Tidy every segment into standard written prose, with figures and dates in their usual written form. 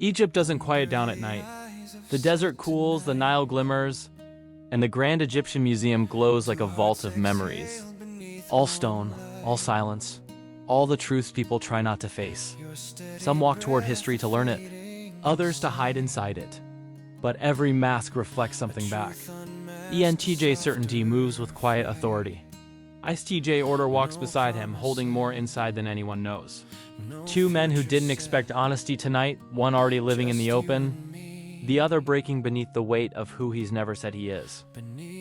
Egypt doesn't quiet down at night. The desert cools, the Nile glimmers, and the Grand Egyptian Museum glows like a vault of memories. All stone, all silence, all the truths people try not to face. Some walk toward history to learn it, others to hide inside it. But every mask reflects something back. ENTJ certainty moves with quiet authority. ISTJ order walks beside him, holding more inside than anyone knows. Two men who didn't expect honesty tonight, one already living in the open, the other breaking beneath the weight of who he's never said he is.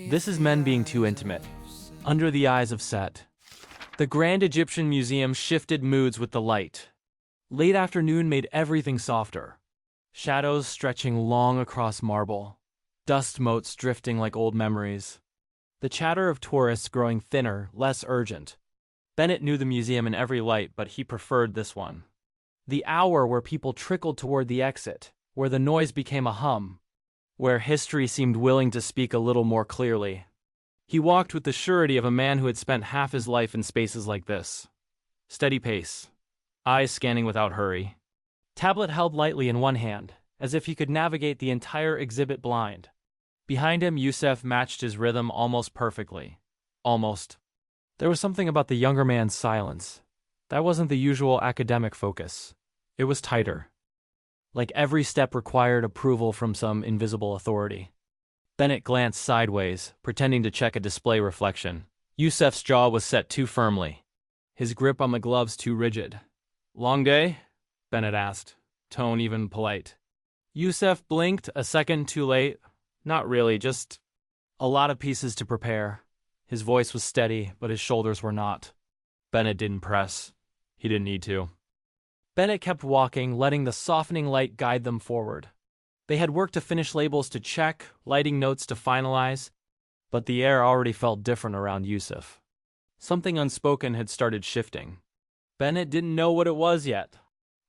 This is men being too intimate. Under the eyes of Set. The Grand Egyptian Museum shifted moods with the light. Late afternoon made everything softer. Shadows stretching long across marble. Dust motes drifting like old memories. The chatter of tourists growing thinner, less urgent. Bennett knew the museum in every light, but he preferred this one. The hour where people trickled toward the exit, where the noise became a hum, where history seemed willing to speak a little more clearly. He walked with the surety of a man who had spent half his life in spaces like this. Steady pace, eyes scanning without hurry. Tablet held lightly in one hand, as if he could navigate the entire exhibit blind. Behind him, Youssef matched his rhythm almost perfectly. Almost. There was something about the younger man's silence. That wasn't the usual academic focus. It was tighter. Like every step required approval from some invisible authority. Bennett glanced sideways, pretending to check a display reflection. Youssef's jaw was set too firmly. His grip on the gloves too rigid. "Long day?" Bennett asked, tone even polite. Youssef blinked a second too late. Not really, just a lot of pieces to prepare. His voice was steady, but his shoulders were not. Bennett didn't press. He didn't need to. Bennett kept walking, letting the softening light guide them forward. They had work to finish, labels to check, lighting notes to finalize, but the air already felt different around Youssef. Something unspoken had started shifting. Bennett didn't know what it was yet,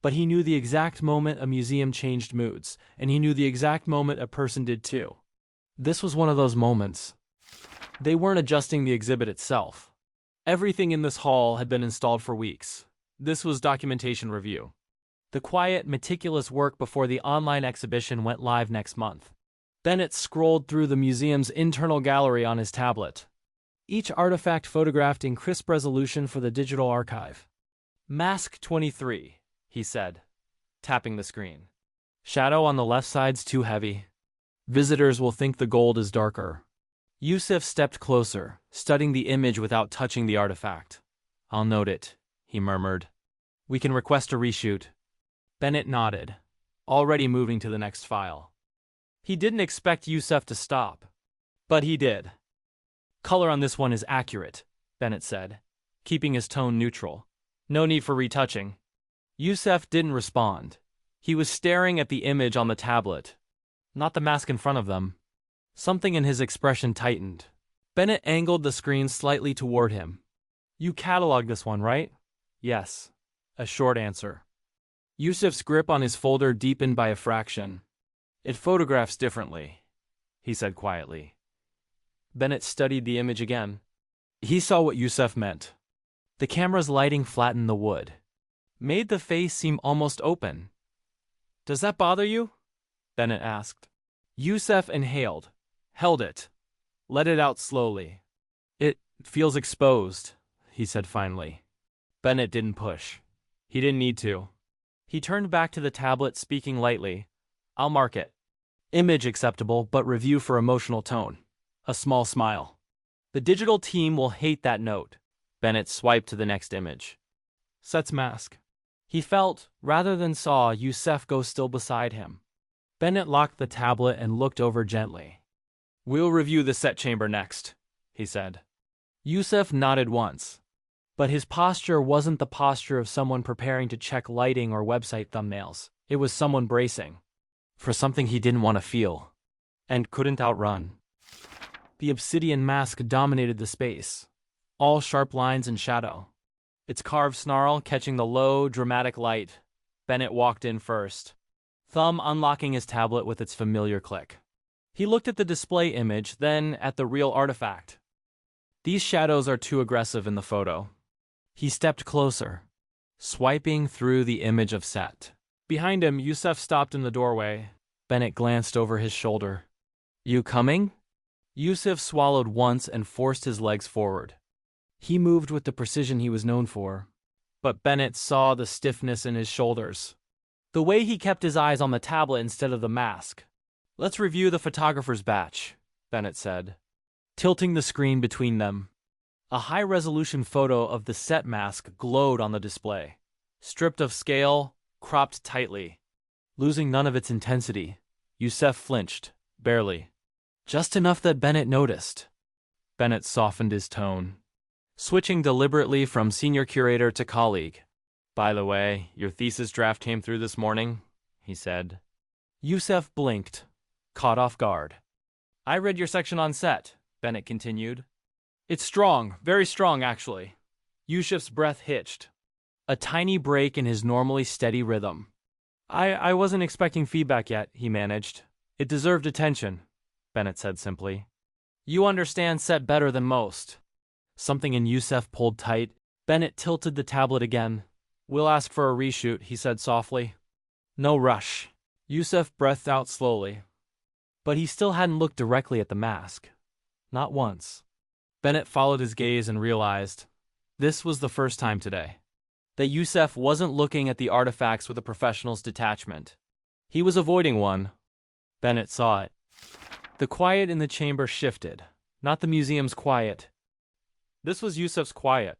but he knew the exact moment a museum changed moods, and he knew the exact moment a person did too. This was one of those moments. They weren't adjusting the exhibit itself. Everything in this hall had been installed for weeks. This was documentation review. The quiet, meticulous work before the online exhibition went live next month. Bennett scrolled through the museum's internal gallery on his tablet. Each artifact photographed in crisp resolution for the digital archive. Mask 23, he said, tapping the screen. Shadow on the left side's too heavy. Visitors will think the gold is darker. Youssef stepped closer, studying the image without touching the artifact. "I'll note it," he murmured. "We can request a reshoot." Bennett nodded, already moving to the next file. He didn't expect Youssef to stop, but he did. "Color on this one is accurate," Bennett said, keeping his tone neutral. "No need for retouching." Youssef didn't respond. He was staring at the image on the tablet, not the mask in front of them. Something in his expression tightened. Bennett angled the screen slightly toward him. "You cataloged this one, right?" "Yes." A short answer. Youssef's grip on his folder deepened by a fraction. "It photographs differently," he said quietly. Bennett studied the image again. He saw what Youssef meant. The camera's lighting flattened the wood, made the face seem almost open. "Does that bother you?" Bennett asked. Youssef inhaled, held it, let it out slowly. "It feels exposed," he said finally. Bennett didn't push. He didn't need to. He turned back to the tablet, speaking lightly. "I'll mark it. Image acceptable, but review for emotional tone." A small smile. "The digital team will hate that note." Bennett swiped to the next image. Set's mask. He felt, rather than saw, Youssef go still beside him. Bennett locked the tablet and looked over gently. "We'll review the Set chamber next," he said. Youssef nodded once. But his posture wasn't the posture of someone preparing to check lighting or website thumbnails. It was someone bracing for something he didn't want to feel and couldn't outrun. The obsidian mask dominated the space, all sharp lines and shadow. Its carved snarl catching the low, dramatic light. Bennett walked in first, thumb unlocking his tablet with its familiar click. He looked at the display image, then at the real artifact. These shadows are too aggressive in the photo. He stepped closer, swiping through the image of Set. Behind him, Youssef stopped in the doorway. Bennett glanced over his shoulder. "You coming?" Youssef swallowed once and forced his legs forward. He moved with the precision he was known for, but Bennett saw the stiffness in his shoulders. The way he kept his eyes on the tablet instead of the mask. "Let's review the photographer's batch," Bennett said, tilting the screen between them. A high-resolution photo of the set mask glowed on the display. Stripped of scale, cropped tightly. Losing none of its intensity, Youssef flinched, barely. Just enough that Bennett noticed. Bennett softened his tone, switching deliberately from senior curator to colleague. "By the way, your thesis draft came through this morning," he said. Youssef blinked, caught off guard. "I read your section on set," Bennett continued. "It's strong, very strong, actually." Youssef's breath hitched, a tiny break in his normally steady rhythm. I wasn't expecting feedback yet," he managed. "It deserved attention," Bennett said simply. "You understand set better than most." Something in Youssef pulled tight. Bennett tilted the tablet again. "We'll ask for a reshoot," he said softly. "No rush." Youssef breathed out slowly. But he still hadn't looked directly at the mask. Not once. Bennett followed his gaze and realized this was the first time today that Youssef wasn't looking at the artifacts with a professional's detachment. He was avoiding one. Bennett saw it. The quiet in the chamber shifted, not the museum's quiet. This was Youssef's quiet,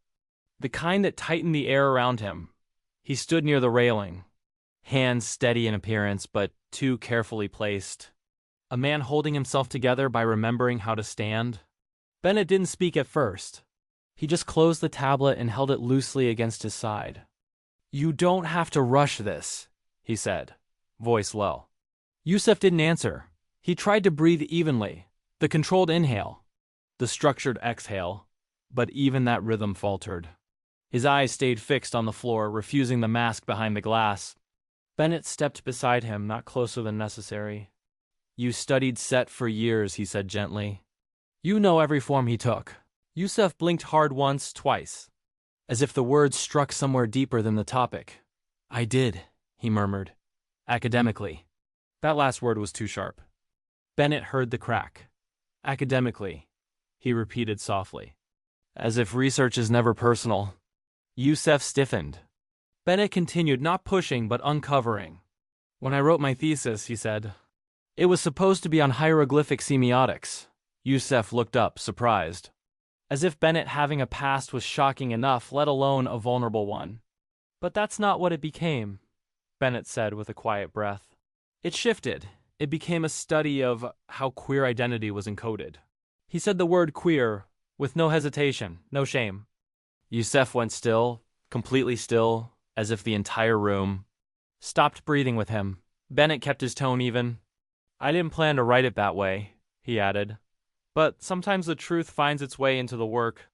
the kind that tightened the air around him. He stood near the railing, hands steady in appearance but too carefully placed. A man holding himself together by remembering how to stand. Bennett didn't speak at first. He just closed the tablet and held it loosely against his side. "You don't have to rush this," he said, voice low. Youssef didn't answer. He tried to breathe evenly, the controlled inhale, the structured exhale, but even that rhythm faltered. His eyes stayed fixed on the floor, refusing the mask behind the glass. Bennett stepped beside him, not closer than necessary. "You studied set for years," he said gently. "You know every form he took." Youssef blinked hard once, twice, as if the words struck somewhere deeper than the topic. "I did," he murmured, "academically." That last word was too sharp. Bennett heard the crack. "Academically," he repeated softly, as if research is never personal. Youssef stiffened. Bennett continued, not pushing but uncovering. "When I wrote my thesis," he said, "it was supposed to be on hieroglyphic semiotics." Youssef looked up, surprised, as if Bennett having a past was shocking enough, let alone a vulnerable one. "But that's not what it became," Bennett said with a quiet breath. "It shifted. It became a study of how queer identity was encoded." He said the word queer with no hesitation, no shame. Youssef went still, completely still, as if the entire room stopped breathing with him. Bennett kept his tone even. "I didn't plan to write it that way," he added. "But sometimes the truth finds its way into the work."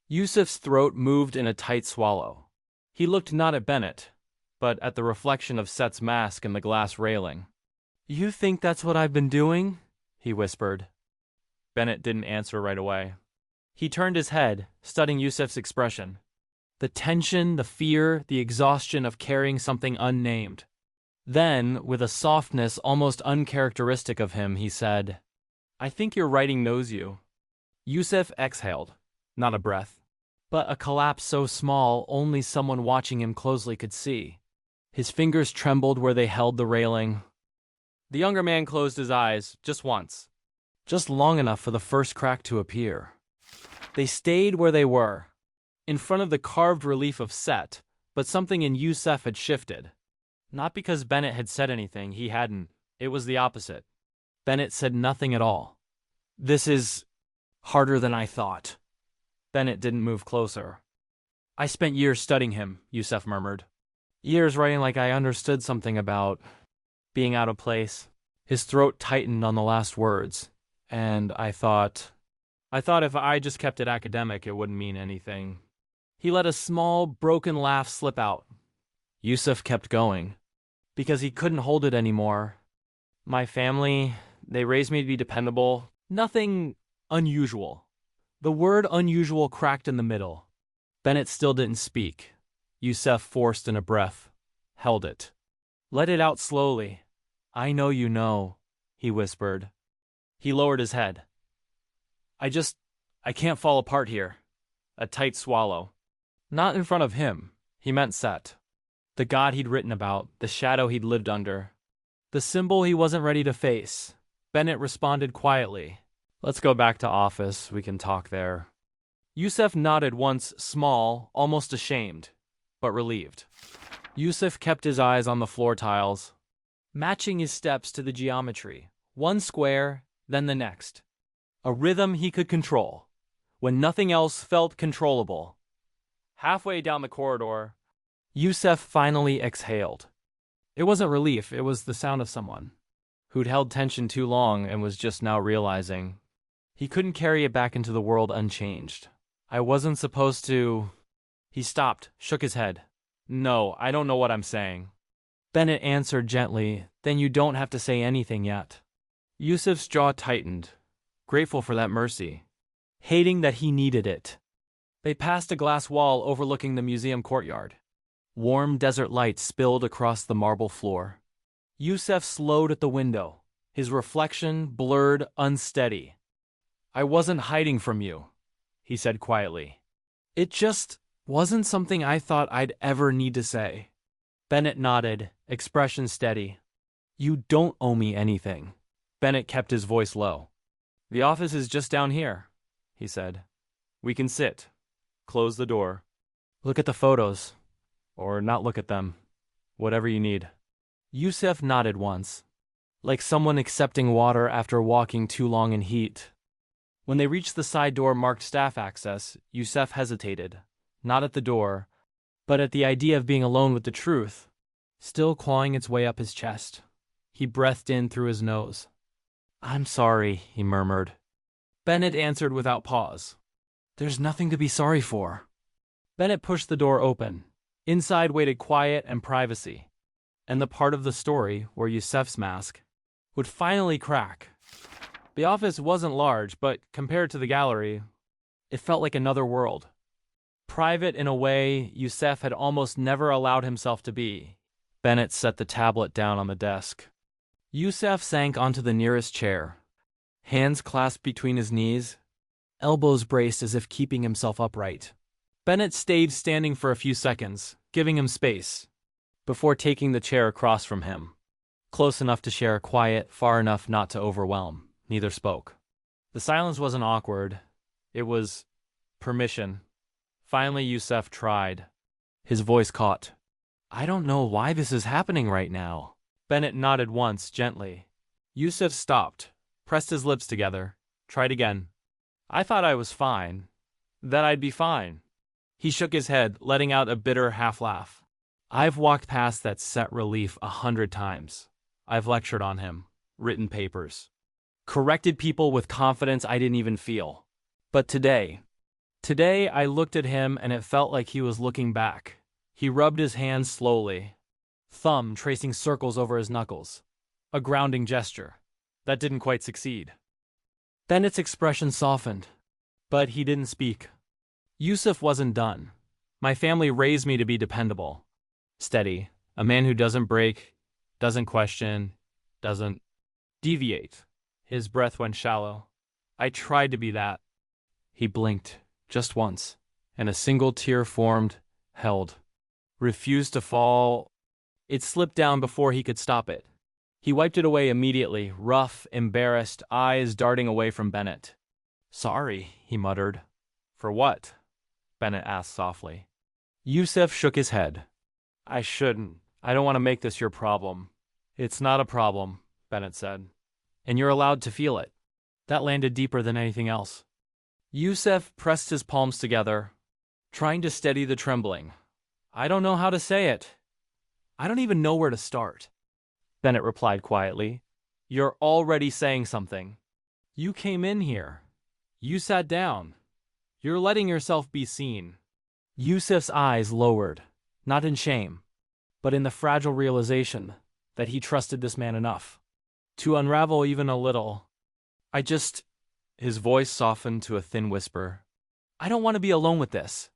Youssef's throat moved in a tight swallow. He looked not at Bennett, but at the reflection of Set's mask in the glass railing. "You think that's what I've been doing?" he whispered. Bennett didn't answer right away. He turned his head, studying Youssef's expression. The tension, the fear, the exhaustion of carrying something unnamed. Then, with a softness almost uncharacteristic of him, he said, "I think your writing knows you." Youssef exhaled, not a breath, but a collapse so small only someone watching him closely could see. His fingers trembled where they held the railing. The younger man closed his eyes, just once, just long enough for the first crack to appear. They stayed where they were, in front of the carved relief of Set, but something in Youssef had shifted. Not because Bennett had said anything, he hadn't. It was the opposite. Bennett said nothing at all. "This is harder than I thought." Bennett didn't move closer. "I spent years studying him," Youssef murmured. "Years writing like I understood something about being out of place." His throat tightened on the last words, and I thought if I just kept it academic, it wouldn't mean anything. He let a small, broken laugh slip out. Youssef kept going, because he couldn't hold it anymore. "My family, they raised me to be dependable. Nothing unusual." The word unusual cracked in the middle. Bennett still didn't speak. Youssef forced in a breath, held it. Let it out slowly. I know you know, he whispered. He lowered his head. I can't fall apart here. A tight swallow. Not in front of him. He meant Set. The god he'd written about, the shadow he'd lived under. The symbol he wasn't ready to face. Bennett responded quietly. Let's go back to office. We can talk there. Youssef nodded once, small, almost ashamed, but relieved. Youssef kept his eyes on the floor tiles, matching his steps to the geometry. One square, then the next. A rhythm he could control, when nothing else felt controllable. Halfway down the corridor, Youssef finally exhaled. It wasn't relief, it was the sound of someone who'd held tension too long and was just now realizing he couldn't carry it back into the world unchanged. I wasn't supposed to... He stopped, shook his head. No, I don't know what I'm saying. Bennett answered gently, then you don't have to say anything yet. Youssef's jaw tightened, grateful for that mercy, hating that he needed it. They passed a glass wall overlooking the museum courtyard. Warm desert light spilled across the marble floor. Youssef slowed at the window, his reflection blurred, unsteady. I wasn't hiding from you, he said quietly. It just wasn't something I thought I'd ever need to say. Bennett nodded, expression steady. You don't owe me anything. Bennett kept his voice low. The office is just down here, he said. We can sit. Close the door. Look at the photos. Or not look at them. Whatever you need. Youssef nodded once, like someone accepting water after walking too long in heat. When they reached the side door marked staff access, Youssef hesitated, not at the door, but at the idea of being alone with the truth, still clawing its way up his chest. He breathed in through his nose. I'm sorry, he murmured. Bennett answered without pause. There's nothing to be sorry for. Bennett pushed the door open. Inside waited quiet and privacy, and the part of the story where Youssef's mask would finally crack. The office wasn't large, but compared to the gallery, it felt like another world. Private in a way Youssef had almost never allowed himself to be. Bennett set the tablet down on the desk. Youssef sank onto the nearest chair, hands clasped between his knees, elbows braced as if keeping himself upright. Bennett stayed standing for a few seconds, giving him space, before taking the chair across from him. Close enough to share quiet, far enough not to overwhelm. Neither spoke. The silence wasn't awkward. It was permission. Finally, Youssef tried. His voice caught. I don't know why this is happening right now. Bennett nodded once, gently. Youssef stopped, pressed his lips together, tried again. I thought I was fine. That I'd be fine. He shook his head, letting out a bitter half-laugh. I've walked past that Set relief 100 times. I've lectured on him, written papers, corrected people with confidence I didn't even feel. But today I looked at him and it felt like he was looking back. He rubbed his hands slowly, thumb tracing circles over his knuckles. A grounding gesture. That didn't quite succeed. Bennett's expression softened, but he didn't speak. Youssef wasn't done. My family raised me to be dependable, steady, a man who doesn't break, doesn't question, doesn't deviate. His breath went shallow. I tried to be that. He blinked, just once, and a single tear formed, held. Refused to fall. It slipped down before he could stop it. He wiped it away immediately, rough, embarrassed, eyes darting away from Bennett. Sorry, he muttered. For what? Bennett asked softly. Youssef shook his head. I shouldn't. I don't want to make this your problem. It's not a problem, Bennett said. And you're allowed to feel it. That landed deeper than anything else. Youssef pressed his palms together, trying to steady the trembling. I don't know how to say it. I don't even know where to start. Bennett replied quietly. You're already saying something. You came in here. You sat down. You're letting yourself be seen. Youssef's eyes lowered, not in shame, but in the fragile realization that he trusted this man enough to unravel even a little. His voice softened to a thin whisper. I don't want to be alone with this.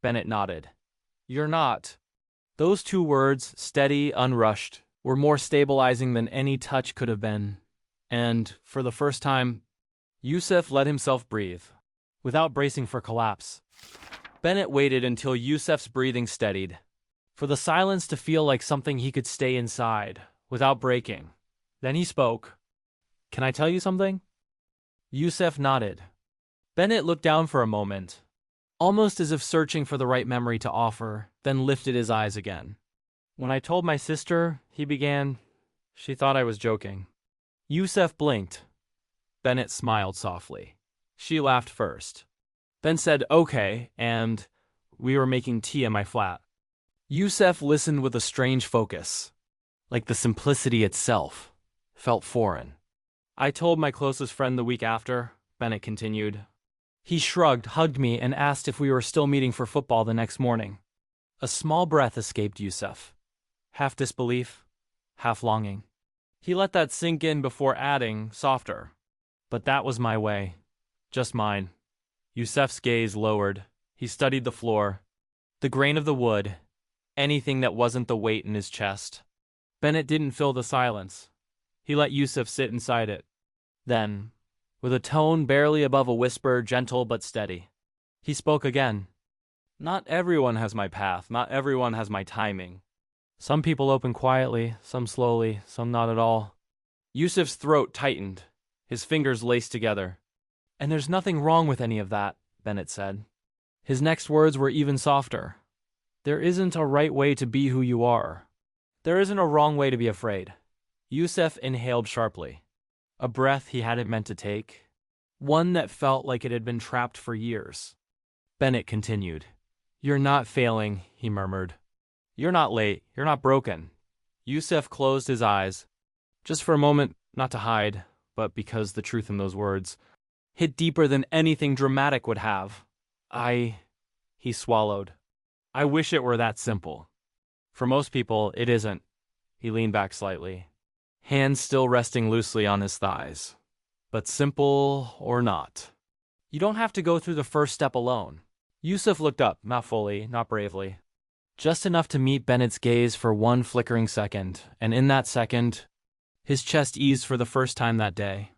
Bennett nodded. You're not. Those two words, steady, unrushed, were more stabilizing than any touch could have been. And, for the first time, Youssef let himself breathe, without bracing for collapse. Bennett waited until Youssef's breathing steadied, for the silence to feel like something he could stay inside, without breaking. Then he spoke. "Can I tell you something?" Youssef nodded. Bennett looked down for a moment, almost as if searching for the right memory to offer, then lifted his eyes again. "When I told my sister," he began, "she thought I was joking." Youssef blinked. Bennett smiled softly. She laughed first, then said, "Okay," and we were making tea in my flat. Youssef listened with a strange focus, like the simplicity itself felt foreign. "I told my closest friend the week after," Bennett continued. He shrugged, hugged me, and asked if we were still meeting for football the next morning. A small breath escaped Youssef, half disbelief, half longing. He let that sink in before adding, softer, "But that was my way. Just mine." Youssef's gaze lowered. He studied the floor, the grain of the wood, anything that wasn't the weight in his chest. Bennett didn't fill the silence. He let Youssef sit inside it. Then, with a tone barely above a whisper, gentle but steady, he spoke again. "Not everyone has my path. Not everyone has my timing. Some people open quietly, some slowly, some not at all." Youssef's throat tightened, his fingers laced together. "And there's nothing wrong with any of that," Bennett said. His next words were even softer. "There isn't a right way to be who you are. There isn't a wrong way to be afraid." Youssef inhaled sharply, a breath he hadn't meant to take, one that felt like it had been trapped for years. Bennett continued. "You're not failing," he murmured. "You're not late. You're not broken." Youssef closed his eyes, just for a moment, not to hide, but because the truth in those words hit deeper than anything dramatic would have. He swallowed. "I wish it were that simple. For most people, it isn't." He leaned back slightly, hands still resting loosely on his thighs. "But simple or not, you don't have to go through the first step alone." Youssef looked up, not fully, not bravely, just enough to meet Bennett's gaze for one flickering second, and in that second, his chest eased for the first time that day.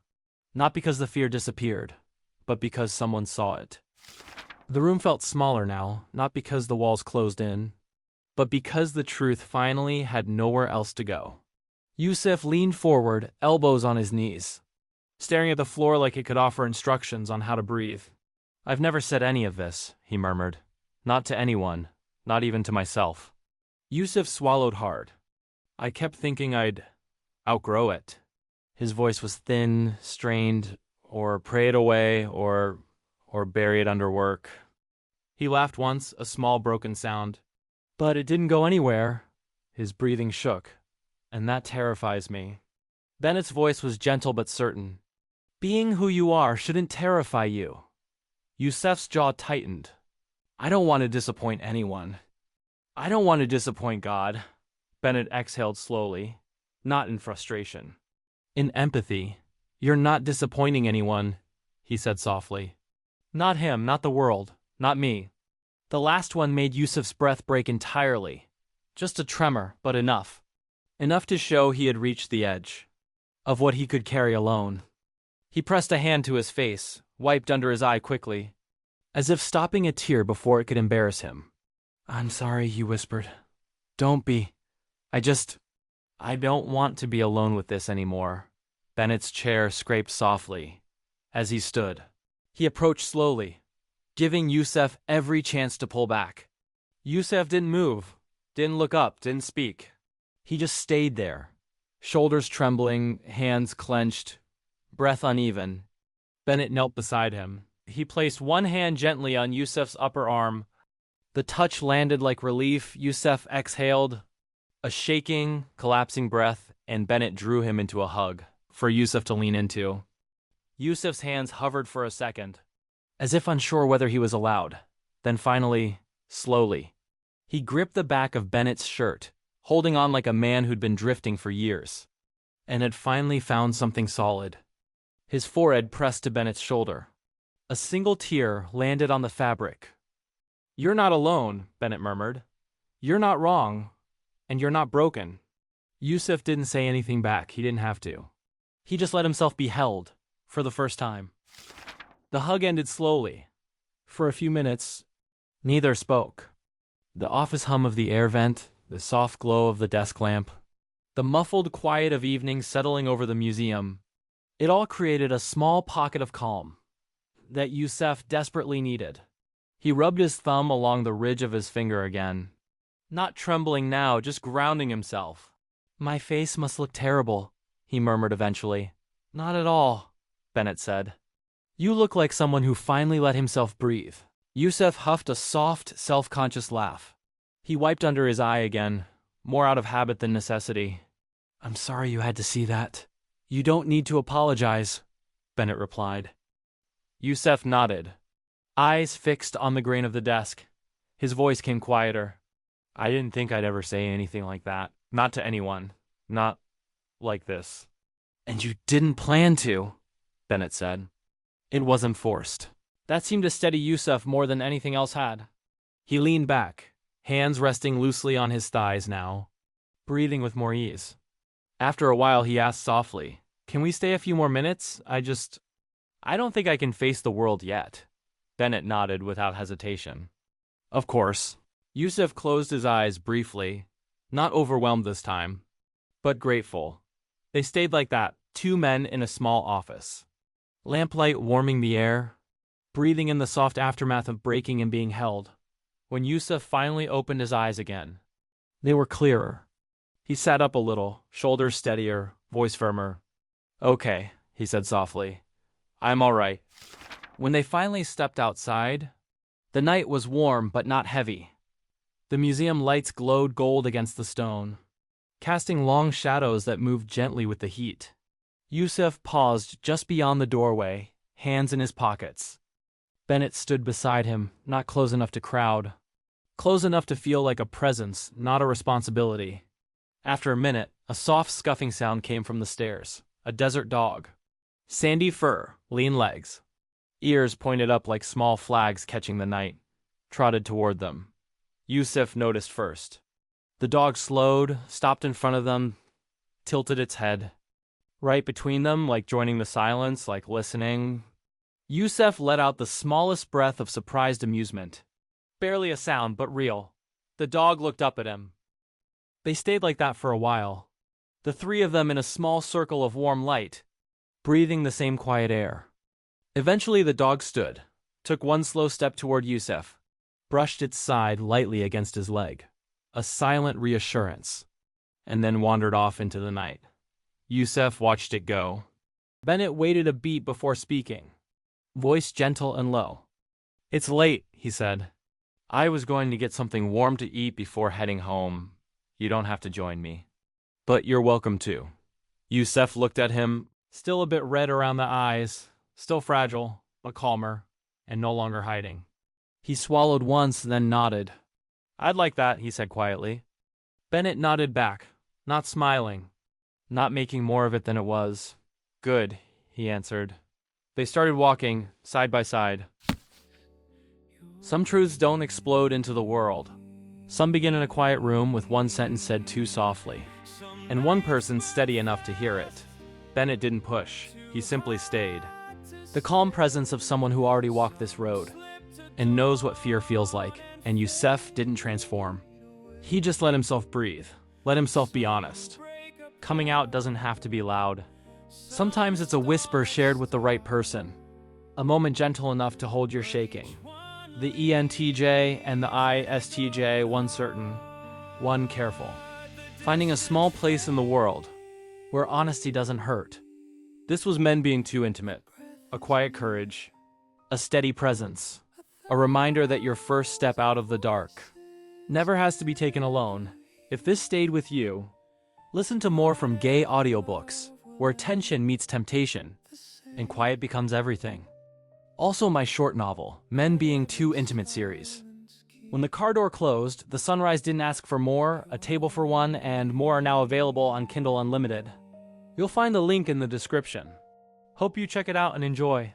Not because the fear disappeared, but because someone saw it. The room felt smaller now, not because the walls closed in, but because the truth finally had nowhere else to go. Youssef leaned forward, elbows on his knees, staring at the floor like it could offer instructions on how to breathe. "I've never said any of this," he murmured. "Not to anyone, not even to myself." Youssef swallowed hard. "I kept thinking I'd outgrow it." His voice was thin, strained, or pray it away, or bury it under work. He laughed once, a small broken sound. "But it didn't go anywhere." His breathing shook. "And that terrifies me." Bennett's voice was gentle but certain. "Being who you are shouldn't terrify you." Youssef's jaw tightened. "I don't want to disappoint anyone. I don't want to disappoint God." Bennett exhaled slowly, not in frustration. "In empathy. You're not disappointing anyone," he said softly. "Not him, not the world, not me." The last one made Youssef's breath break entirely. Just a tremor, but enough. Enough to show he had reached the edge of what he could carry alone. He pressed a hand to his face, wiped under his eye quickly, as if stopping a tear before it could embarrass him. "I'm sorry," he whispered. "Don't be. I don't want to be alone with this anymore." Bennett's chair scraped softly as he stood. He approached slowly, giving Youssef every chance to pull back. Youssef didn't move, didn't look up, didn't speak. He just stayed there, shoulders trembling, hands clenched, breath uneven. Bennett knelt beside him. He placed one hand gently on Youssef's upper arm. The touch landed like relief. Youssef exhaled, a shaking, collapsing breath, and Bennett drew him into a hug for Youssef to lean into. Youssef's hands hovered for a second, as if unsure whether he was allowed. Then finally, slowly, he gripped the back of Bennett's shirt, holding on like a man who'd been drifting for years, and had finally found something solid. His forehead pressed to Bennett's shoulder. A single tear landed on the fabric. "You're not alone," Bennett murmured. "You're not wrong, and you're not broken." Youssef didn't say anything back. He didn't have to. He just let himself be held, for the first time. The hug ended slowly. For a few minutes, neither spoke. The office hum of the air vent, the soft glow of the desk lamp, the muffled quiet of evening settling over the museum, it all created a small pocket of calm that Youssef desperately needed. He rubbed his thumb along the ridge of his finger again, not trembling now, just grounding himself. "My face must look terrible," he murmured eventually. "Not at all," Bennett said. "You look like someone who finally let himself breathe." Youssef huffed a soft, self-conscious laugh. He wiped under his eye again, more out of habit than necessity. "I'm sorry you had to see that." "You don't need to apologize," Bennett replied. Youssef nodded, eyes fixed on the grain of the desk. His voice came quieter. "I didn't think I'd ever say anything like that. Not to anyone. Not like this." "And you didn't plan to," Bennett said. It wasn't forced. That seemed to steady Youssef more than anything else had. He leaned back, hands resting loosely on his thighs now, breathing with more ease. After a while, he asked softly, "Can we stay a few more minutes? I don't think I can face the world yet." Bennett nodded without hesitation. "Of course." Youssef closed his eyes briefly, not overwhelmed this time, but grateful. They stayed like that, two men in a small office. Lamplight warming the air, breathing in the soft aftermath of breaking and being held. When Youssef finally opened his eyes again, they were clearer. He sat up a little, shoulders steadier, voice firmer. "Okay," he said softly. "I'm all right." When they finally stepped outside, the night was warm but not heavy. The museum lights glowed gold against the stone, casting long shadows that moved gently with the heat. Youssef paused just beyond the doorway, hands in his pockets. Bennett stood beside him, not close enough to crowd. Close enough to feel like a presence, not a responsibility. After a minute, a soft scuffing sound came from the stairs. A desert dog. Sandy fur, lean legs. Ears pointed up like small flags catching the night. Trotted toward them. Youssef noticed first. The dog slowed, stopped in front of them, tilted its head. Right between them, like joining the silence, like listening. Youssef let out the smallest breath of surprised amusement. Barely a sound, but real. The dog looked up at him. They stayed like that for a while. The three of them in a small circle of warm light, breathing the same quiet air. Eventually the dog stood, took one slow step toward Youssef, brushed its side lightly against his leg. A silent reassurance, and then wandered off into the night. Youssef watched it go. Bennett waited a beat before speaking, voice gentle and low. "It's late," he said. "I was going to get something warm to eat before heading home. You don't have to join me. But you're welcome to." Youssef looked at him, still a bit red around the eyes, still fragile, but calmer, and no longer hiding. He swallowed once, then nodded. "I'd like that," he said quietly. Bennett nodded back, not smiling, not making more of it than it was. "Good," he answered. They started walking, side by side. Some truths don't explode into the world. Some begin in a quiet room with one sentence said too softly, and one person steady enough to hear it. Bennett didn't push. He simply stayed. The calm presence of someone who already walked this road and knows what fear feels like, and Youssef didn't transform. He just let himself breathe, let himself be honest. Coming out doesn't have to be loud. Sometimes it's a whisper shared with the right person, a moment gentle enough to hold your shaking. The ENTJ and the ISTJ, one certain, one careful. Finding a small place in the world where honesty doesn't hurt. This was men being too intimate. A quiet courage, a steady presence, a reminder that your first step out of the dark never has to be taken alone. If this stayed with you, listen to more from Gay audiobooks, where tension meets temptation, and quiet becomes everything. Also my short novel, Men Being Too Intimate series. When the car door closed, The Sunrise didn't ask for more, a table for one, and more are now available on Kindle Unlimited. You'll find the link in the description. Hope you check it out and enjoy.